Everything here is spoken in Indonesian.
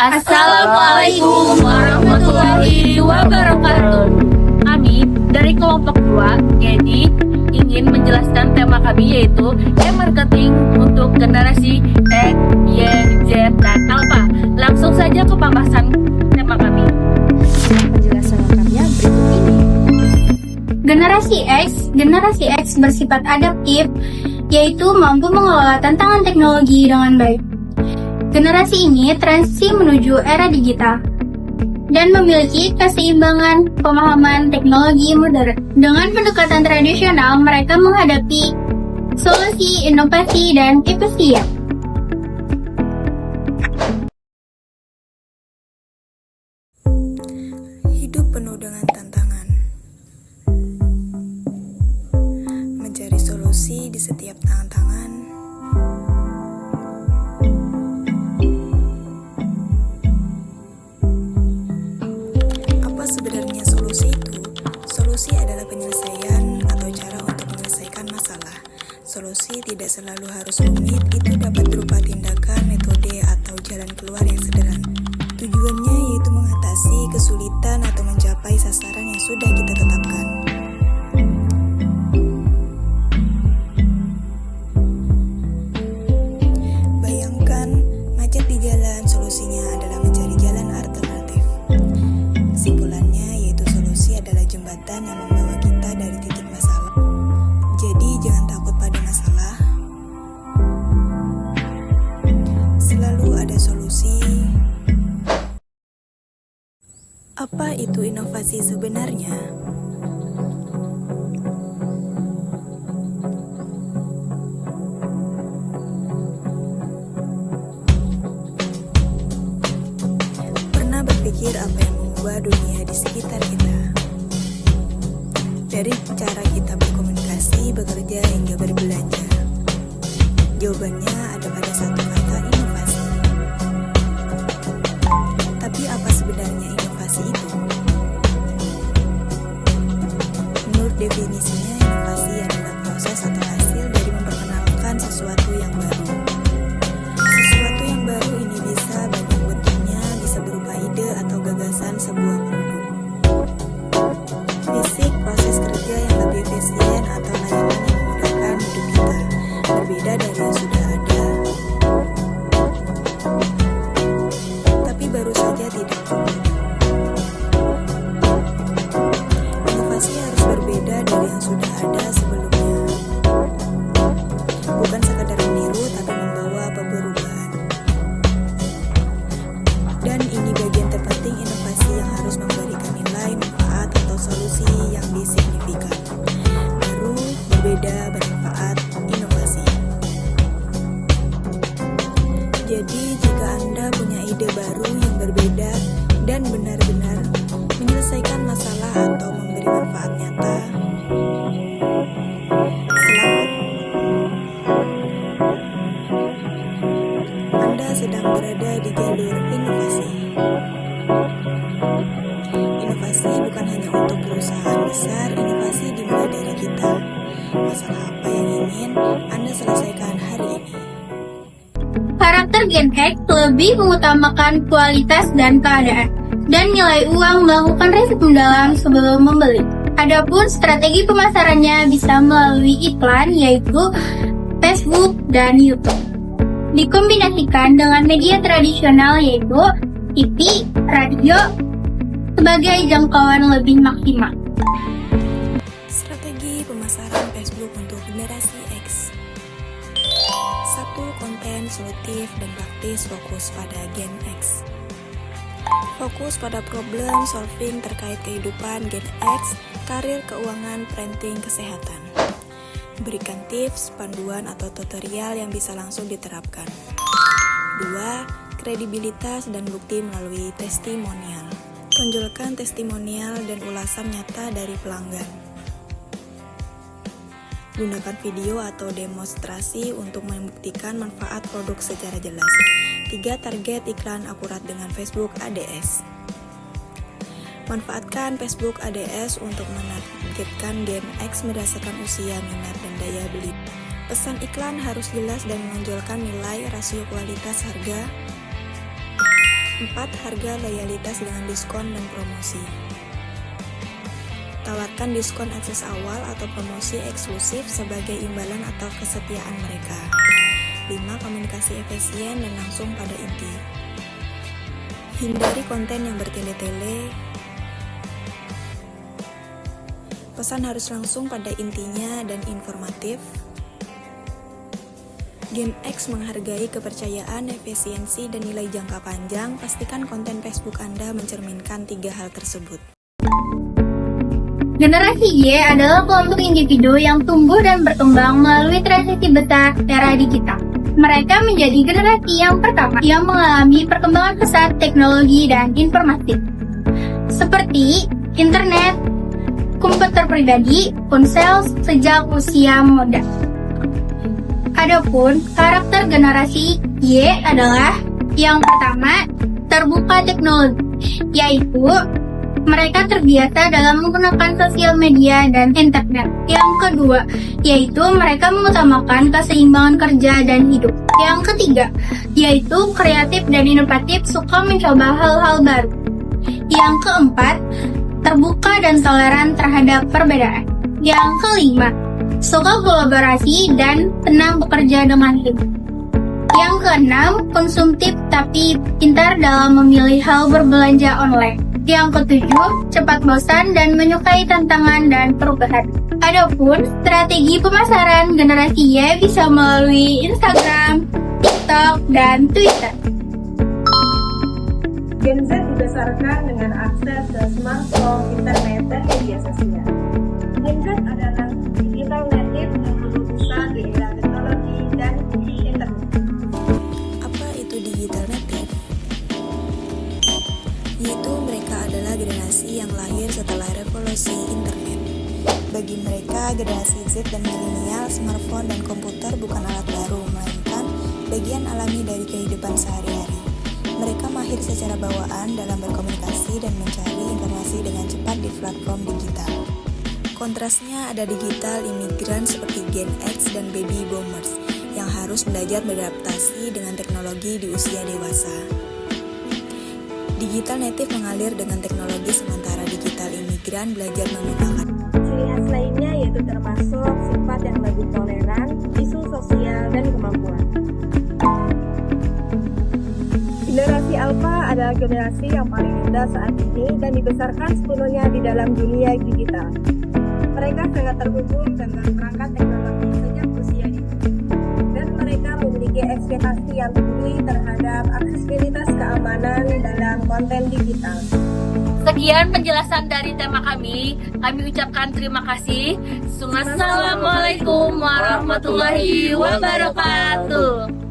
Assalamualaikum warahmatullahi wabarakatuh. Kami dari kelompok 2, jadi ingin menjelaskan tema kami yaitu e-marketing untuk generasi X, Y, Z, dan Alpha. Langsung saja ke pembahasan tema kami. Penjelasan lengkapnya berikut ini. Generasi X bersifat adaptif, yaitu mampu mengelola tantangan teknologi dengan baik. Generasi ini transisi menuju era digital dan memiliki keseimbangan pemahaman teknologi modern. Dengan pendekatan tradisional, mereka menghadapi solusi, inovasi, dan efisien. Hidup penuh dengan tantangan. Mencari solusi di setiap tantangan. Apa sebenarnya solusi itu? Solusi adalah penyelesaian atau cara untuk menyelesaikan masalah. Solusi tidak selalu harus rumit, itu dapat berupa tindakan, metode, atau jalan keluar yang sederhana. Tujuannya yaitu mengatasi kesulitan atau mencapai sasaran yang sudah kita tetapkan. Bayangkan macet di jalan, solusinya adalah mencari jalan alternatif. Kesimpulannya yaitu solusi adalah jembatan yang membawa kita dari titik masalah. Jadi jangan takut pada masalah. Selalu ada solusi. Apa itu inovasi sebenarnya? Pernah berpikir apa yang mengubah dunia di sekitar kita? Dari cara kita berkomunikasi, bekerja, hingga berbelanja. Jawabannya ada pada satu kata, inovasi. Tapi apa sebenarnya inovasi itu? Menurut definisinya, inovasi adalah proses atau hasil dari memperkenalkan sesuatu yang baru. Sesuatu yang baru ini bisa banyak bentuknya, bisa berupa ide atau gagasan sebuah produk. Fisik, proses kerja yang lebih efisien atau layanan yang memudahkan hidup kita, berbeda dari yang sudah ada, tapi baru saja tidak cukup. Inovasi harus berbeda dari yang sudah ada sebelumnya. Bukan sekadar meniru, tapi membawa perubahan. Dan ini bagian terpenting inovasi yang harus memberikan nilai, manfaat, atau solusi yang signifikan. Baru, berbeda, bermanfaat, inovasi. Jadi, jika Anda punya ide baru yang berbeda dan benar-benar menyelesaikan masalah atau memberi manfaat nyata, selamat. Anda sedang berada di jalur inovasi. Inovasi bukan hanya untuk perusahaan besar, inovasi dimulai dari kita. Masalah apa yang ingin Anda selesaikan hari ini? Karakter Gen X lebih mengutamakan kualitas dan keadaan, dan nilai uang melakukan riset mendalam sebelum membeli. Adapun strategi pemasarannya bisa melalui iklan, yaitu Facebook dan YouTube. Dikombinasikan dengan media tradisional yaitu TV, radio, sebagai jangkauan lebih maksimal. Strategi pemasaran Facebook untuk generasi X. 1. Konten solutif dan praktis, fokus pada Gen X. Fokus pada problem solving terkait kehidupan Gen X, karir, keuangan, parenting, kesehatan. Berikan tips, panduan, atau tutorial yang bisa langsung diterapkan. 2. Kredibilitas dan bukti melalui testimonial. Tonjolkan testimonial dan ulasan nyata dari pelanggan. Gunakan video atau demonstrasi untuk membuktikan manfaat produk secara jelas. 3. Target iklan akurat dengan Facebook ADS. Manfaatkan Facebook ADS untuk menargetkan Gen X berdasarkan usia, minat, dan daya beli. Pesan iklan harus jelas dan menonjolkan nilai, rasio kualitas harga. 4. Harga loyalitas dengan diskon dan promosi. Tawarkan diskon akses awal atau promosi eksklusif sebagai imbalan atau kesetiaan mereka. 5. Komunikasi efisien dan langsung pada inti. Hindari konten yang bertele-tele. Pesan harus langsung pada intinya dan informatif. Gen X menghargai kepercayaan, efisiensi, dan nilai jangka panjang. Pastikan konten Facebook Anda mencerminkan 3 hal tersebut. Generasi Y adalah kelompok individu yang tumbuh dan berkembang melalui transisi besar era digital. Mereka menjadi generasi yang pertama yang mengalami perkembangan pesat teknologi dan informasi, seperti internet, komputer pribadi, ponsel sejak usia muda. Adapun karakter generasi Y adalah yang pertama, terbuka teknologi, yaitu mereka terbiasa dalam menggunakan sosial media dan internet. Yang kedua, yaitu mereka mengutamakan keseimbangan kerja dan hidup. Yang ketiga, yaitu kreatif dan inovatif, suka mencoba hal-hal baru. Yang keempat, terbuka dan toleran terhadap perbedaan. Yang kelima, suka kolaborasi dan senang bekerja dengan tim. Yang keenam, konsumtif tapi pintar dalam memilih hal berbelanja online. Yang ketujuh, cepat bosan dan menyukai tantangan dan perubahan. Adapun strategi pemasaran generasi Y bisa melalui Instagram, TikTok, dan Twitter. Gen Z dibesarkan dengan akses ke smartphone, internet, dan media sosial. Gen Z adalah digital native yang berusaha di era teknologi dan internet. Apa itu digital native? Yaitu mereka adalah generasi yang lahir setelah revolusi internet. Bagi mereka, generasi Z dan milenial, smartphone dan komputer bukan alat baru, melainkan bagian alami dari kehidupan sehari-hari. Mereka mahir secara bawaan dalam berkomunikasi dan mencari informasi dengan cepat di platform digital. Kontrasnya ada digital imigran seperti Gen X dan Baby Boomers yang harus belajar beradaptasi dengan teknologi di usia dewasa. Digital native mengalir dengan teknologi, sementara digital imigran belajar menggunakan. Ciri khas lainnya yaitu termasuk sifat yang lebih toleran, isu sosial, dan kemampuan. Generasi Alpha adalah generasi yang paling muda saat ini dan dibesarkan sepenuhnya di dalam dunia digital. Mereka sangat terhubung dengan perangkat teknologi sejak usia dini, dan mereka memiliki ekspektasi yang tinggi terhadap aksesibilitas keamanan dalam konten digital. Sekian penjelasan dari tema kami. Kami ucapkan terima kasih. Assalamualaikum warahmatullahi wabarakatuh.